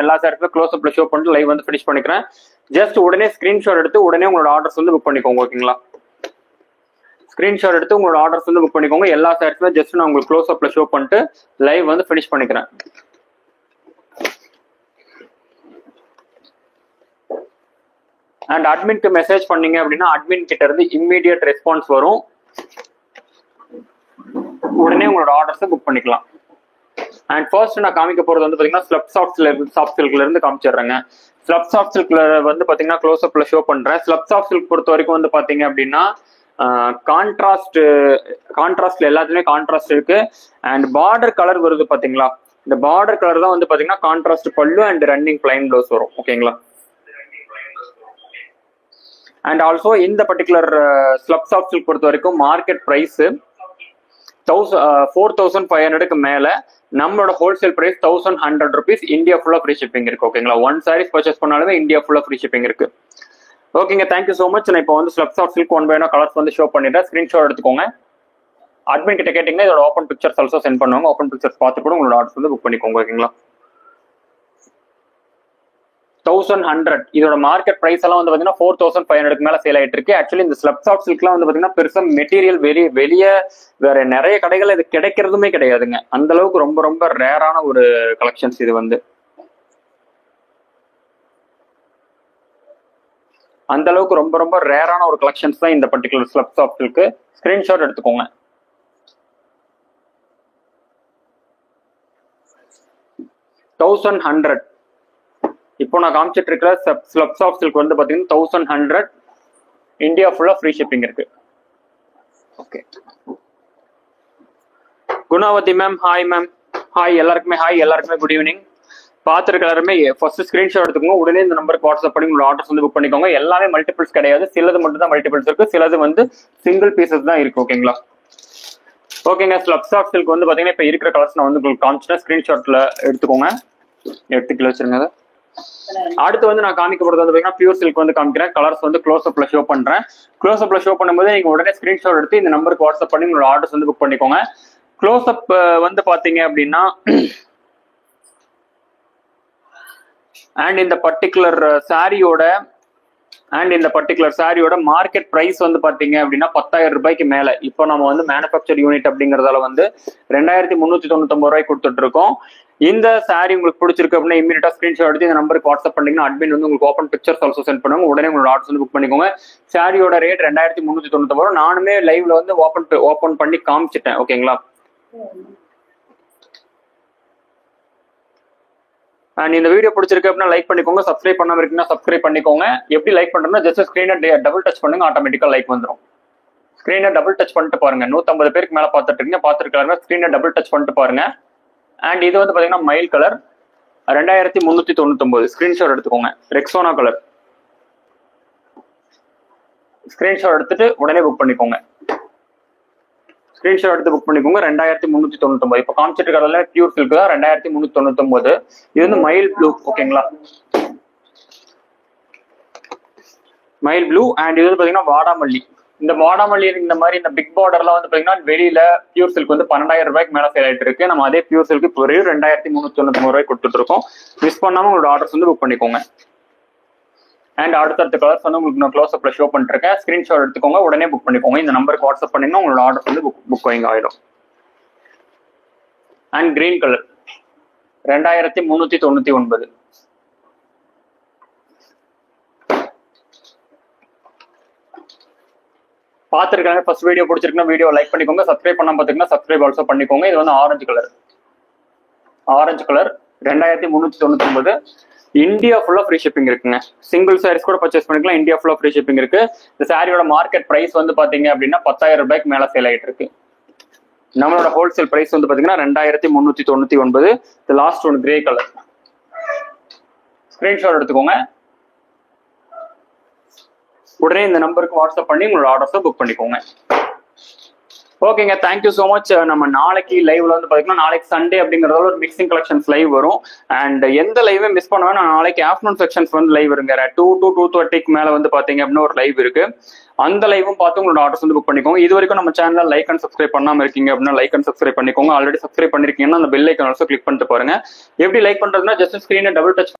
எல்லா சாரீஸுமே க்ளோஸ் அப்ல ஷோ பண்ணிட்டு லைவ் வந்து ஃபினிஷ் பண்ணிக்கிறேன். ஜஸ்ட் உடனே ஸ்கிரீன்ஷாட் எடுத்து உடனே உங்களோட ஆர்டர்ஸ் வந்து புக் பண்ணிக்கோங்க. ஓகேங்களா, ஸ்கிரீன்ஷாட் எடுத்து உங்களோட ஆர்டர்ஸ் வந்து புக் பண்ணிக்கோங்க. எல்லா சாரீஸுமே ஜஸ்ட் நான் உங்களுக்கு க்ளோஸ் அப்ல ஷோ பண்ணிட்டு லைவ் வந்து ஃபினிஷ் பண்ணிக்கிறேன். அண்ட் அட்மின்க்கு மெசேஜ் பண்ணீங்க அப்படின்னா அட்மின் கிட்ட இருந்து இம்மீடியட் ரெஸ்பான்ஸ் வரும். உடனே உங்களோட ஆர்டர்ஸை புக் பண்ணிக்கலாம். அண்ட் ஃபர்ஸ்ட் நான் காமிக்க போறது வந்து பாத்தீங்கன்னா ஸ்லப் சாஃப்ட் சில்க்ல இருந்து காமிச்சிடுறேங்க. ஸ்லப் சாஃப்ட் சில்க்ல வந்து பாத்தீங்கன்னா க்ளோஸ் அப்ல ஷோ பண்றேன். ஸ்லப் சாஃப்ட் சில்க் பொறுத்த வரைக்கும் வந்து பாத்தீங்க அப்படின்னா கான்ட்ராஸ்ட்ல எல்லாத்துலயுமே கான்ட்ராஸ்ட் இருக்கு. அண்ட் பார்டர் கலர் வருது பாத்தீங்களா, இந்த பார்டர் கலர் தான் வந்து பாத்தீங்கன்னா கான்ட்ராஸ்ட் பல்லு அண்ட் ரன்னிங் பிளைன் ப்ளவுஸ் வரும். ஓகேங்களா, அண்ட் ஆல்சோ இந்த பர்டிகுலர் ஸ்லப் சாஃப்ட் சில்க் பொறுத்த வரைக்கும் மார்க்கெட் பிரைஸ் 4500க்கு மேல, நம்மளோட ஹோல்சேல் பிரைஸ் 1100 rupees. இந்தியா ஃபுல்லா ஃப்ரீ ஷிப்பிங் இருக்கு. ஓகேங்களா, 1 sarees பர்ச்சேஸ் பண்ணாலுமே இந்தியா ஃபுல்லா ஃப்ரீ ஷிப்பிங் இருக்கு. ஓகேங்க, தேங்க்யூ ஸோ மச். நான் இப்போ வந்து slub soft silk 1 by 1 colours வந்து ஷோ பண்ணிடுறேன். ஸ்கிரீன்ஷாட் எடுத்துக்கோங்க. அட்மின் கிட்ட கேட்டீங்கன்னா இதோட ஓப்பன் பிக்சர்ஸ் ஆல்சோ சென்ட் பண்ணுவாங்க. ஓப்பன் பிக்சர்ஸ் பார்த்து கூட உங்களோட ஆர்டர்ஸ் வந்து புக் பண்ணிக்கோங்க. ஓகேங்களா, 1100 இதோட மார்க்கெட் பிரைஸ் எல்லாம் வந்து பாத்தீங்கன்னா 4500க்கு மேல சேல் ஆயிட்டு இருக்கு. ஆக்சுவலி இந்த ஸ்லப் சாஃப்ட் சில்க்லாம் வந்து பாத்தீங்கன்னா பெருசா மெட்டீரியல் வெளியே வேற நிறைய கடைகள் இது கிடைக்கிறதுமே கிடையாதுங்க. அந்த அளவுக்கு ரொம்ப ரொம்ப ரேரான ஒரு கலெக்ஷன்ஸ் இது வந்து. அந்த அளவுக்கு ரொம்ப ரொம்ப ரேரான ஒரு கலெக்ஷன்ஸ் தான் இந்த particular slub soft silk. Screenshot எடுத்துக்கோங்க. $1100 இப்போ நான் காமிச்சிட்டு இருக்கிற ஸ்லப் சாஃப்ட் சில்க் வந்து பாத்தீங்கன்னா 1100 இந்தியா ஃபுல்லா ஃப்ரீ ஷிப்பிங் இருக்கு. Okay, Gunavathi ma'am hi ma'am. Hi எல்லாருக்குமே, ஹாய் எல்லாருக்குமே குட் ஈவினிங். பார்த்துருக்க எல்லாருமே ஃபர்ஸ்ட் ஸ்கிரீன்ஷாட் எடுத்துக்கோங்க. உடனே இந்த நம்பருக்கு வாட்ஸ்அப் பண்ணி உங்களோட ஆர்டர்ஸ் வந்து புக் பண்ணிக்கோங்க. எல்லாமே மல்டிபிள்ஸ் கிடையாது, சிலது மட்டும் தான் மல்டிபிள்ஸ் இருக்கு, சிலது வந்து சிங்கிள் பீசஸ் தான் இருக்கு. ஓகேங்களா, ஓகேங்க. ஸ்லப் சாஃப்ட் சில்க் வந்து பாத்தீங்கன்னா இப்போ இருக்கிற கலர்ஸ் நான் வந்து உங்களுக்கு காமிச்சிட்டேன். ஸ்கிரீன்ஷாட்ல எடுத்துக்கோங்க, எடுத்துக்கல வச்சிருங்க. அடுத்து வந்து நான் காமிக்க போறது வந்து பாத்தீங்கன்னா பியூர் சில்க் வந்து காமிக்கிறேன். கலர்ஸ் வந்து க்ளோஸ் அப்ல ஷோ பண்றேன். க்ளோஸ் அப்ல ஷோ பண்ணும்போது நீங்க உடனே ஸ்கிரீன்ஷாட் எடுத்து இந்த நம்பருக்கு வாட்ஸ்அப் பண்ணி உங்களோட ஆர்டர்ஸ் வந்து புக் பண்ணிக்கோங்க. க்ளோஸ் அப் வந்து பாத்தீங்க அப்படின்னா அண்ட் இந்த பர்டிகுலர் சாரியோட மார்க்கெட் பிரைஸ் வந்து பாத்தீங்க அப்படின்னா 10,000 ரூபாய்க்கு மேல. இப்போ நம்ம வந்து மேனுஃபேக்சர் யூனிட் அப்படிங்கறதால வந்து 2399 ரூபாய்க்கு கொடுத்துட்டு இருக்கோம். இந்த சாரி உங்களுக்கு பிடிச்சிருக்கு அப்படின்னா இமீடியட்டா ஸ்கிரீன்ஷாட் எடுத்து இந்த நம்பருக்கு வாட்ஸ்அப் பண்ணீங்கன்னா அட்மின் வந்து உங்களுக்கு ஓப்பன் பிக்சர்ஸ் ஆல்சோ சென்ட் பண்ணுவாங்க. உடனே உங்களோட ஆர்டர்ஸ் வந்து புக் பண்ணிக்கோங்க. சாரியோட ரேட் 2399. நானுமே லைவ்ல வந்து ஓப்பன் பண்ணி காமிச்சிட்டேன். ஓகேங்களா, அண்ட் இந்த வீடியோ பிடிச்சிருக்கு அப்படின்னா லைக் பண்ணிக்கோங்க. சப்ஸ்கிரைப் பண்ணாம இருக்கீங்கன்னா சப்ஸ்கிரைப் பண்ணிக்கோங்க. எப்படி லைக் பண்றோம்னா ஜஸ்ட் ஸ்கிரீனை டபுள் டச் பண்ணுங்க, ஆட்டோமேட்டிக்கா லைக் வந்துடும். ஸ்கிரீனை டபுள் டச் பண்ணிட்டு பாருங்க. 150 பேருக்கு மேல பார்த்துட்டு இருக்கீங்க, பார்த்துருக்காங்க. ஸ்கிரீனை டபுள் டச் பண்ணிட்டு பாருங்க. அண்ட் இது வந்து பாத்தீங்கன்னா மயில் கலர் 2399. ஸ்கிரீன்ஷாட் எடுத்துக்கோங்க. Rexona colour. ஸ்கிரீன்ஷாட் எடுத்துட்டு உடனே புக் பண்ணிக்கோங்க. ஸ்கிரீன்ஷாட் எடுத்து புக் பண்ணிக்கோங்க. 2399. இப்போ காமிச்சிட்டு இருக்கிறதுல பியூர் சில்க் தான் 2399. இது வந்து மயில் ப்ளூ. ஓகேங்களா, மயில் ப்ளூ. அண்ட் இது வந்து பாத்தீங்கன்னா வாடாமல்லி. இந்த வாடாமல்லி இந்த மாதிரி இந்த பிக் பார்டர்லாம் வந்து பாத்தீங்கன்னா வெளியில பியூர் சில்க் வந்து 12,000 ரூபாய்க்கு மேல சேல் ஆயிட்டு இருக்கு. நம்ம அதே பியூர் சில்க் இப்போ 2399 ரூபாய்க்கு கொடுத்துட்டு இருக்கோம். மிஸ் பண்ணாம உங்களோட ஆர்டர்ஸ் வந்து புக் பண்ணிக்கோங்க. அண்ட் அடுத்தடுத்த கலர்ஸ் வந்து உங்களுக்கு நான் க்ளோஸ் அப்ல ஷோ பண்ணிருக்கேன். ஸ்கிரீன்ஷாட் எடுத்துக்கோங்க, உடனே புக் பண்ணிக்கோங்க. இந்த நம்பருக்கு வாட்ஸ்அப் பண்ணீங்கன்னா உங்களோட ஆர்டர்ஸ் வந்து புக் ஆயிடும். And green colour 2399. பார்த்துருக்காங்க. ஃபர்ஸ்ட் வீடியோ பிடிச்சிருக்குன்னா வீடியோ லைக் பண்ணிக்கோங்க. சப்ஸ்கிரைப் பண்ணாம பார்த்துருக்கீங்கன்னா சப்ஸ்கிரைப் ஆல்சோ பண்ணிக்கோங்க. இது வந்து ஆரஞ்சு கலர் 2399. இந்தியா ஃபுல்லா ஃப்ரீ ஷிப்பிங் இருக்குங்க. சிங்கிள் சாரீஸ் கூட பர்ச்சேஸ் பண்ணிக்கலாம். இந்தியா ஃபுல்லா ஃப்ரீ ஷிப்பிங் இருக்கு. இந்த சாரியோட மார்க்கெட் பிரைஸ் வந்து பாத்தீங்க அப்படின்னா 10,000 ரூபாய்க்கு மேல சேல் ஆயிட்டு இருக்கு. நம்மளோட ஹோல்சேல் பிரைஸ் வந்து பாத்தீங்கன்னா 2399. இந்த last one grey colour. Screenshot எடுத்துக்கோங்க. உடனே இந்த நம்பருக்கு வாட்ஸ்அப் பண்ணி உங்களோட ஆர்டர்ஸை புக் பண்ணிக்கோங்க. ஓகேங்க, தேங்க்யூ ஸோ மச். நம்ம நாளைக்கு லைவ்ல வந்து பாத்தீங்கன்னா நாளைக்கு சண்டே அப்படிங்கறதால ஒரு மிக்சிங் கலெக்ஷன்ஸ் லைவ் வரும். அண்ட் எந்த லைவே மிஸ் பண்ணுவேன், நான் நாளைக்கு ஆஃப்டர்நூன் செக்ஷன்ஸ் வந்து லைவ் இருங்க 2 to 2:30 மேல வந்து பாத்தீங்க அப்படின்னா ஒரு லைவ் இருக்கு. அந்த லைவும் பார்த்து உங்களோட ஆர்டர்ஸ் வந்து புக் பண்ணிக்கோங்க. இது வரைக்கும் நம்ம சேனல்ல லைக் அண்ட் சப்ஸ்கிரைப் பண்ணாம இருக்கீங்க அப்படின்னா லைக் அண்ட் சப்ஸ்கிரைப் பண்ணிக்கோங்க. ஆல்ரெடி சப்ஸ்கிரைப் பண்ணிருக்கீங்கன்னா அந்த பெல் ஐக்கான் ஆல்சோ கிளிக் பண்ணிட்டு பாருங்க. எப்படி லைக் பண்றதுன்னா ஜஸ்ட் ஸ்கிரீனை டபுள் டச்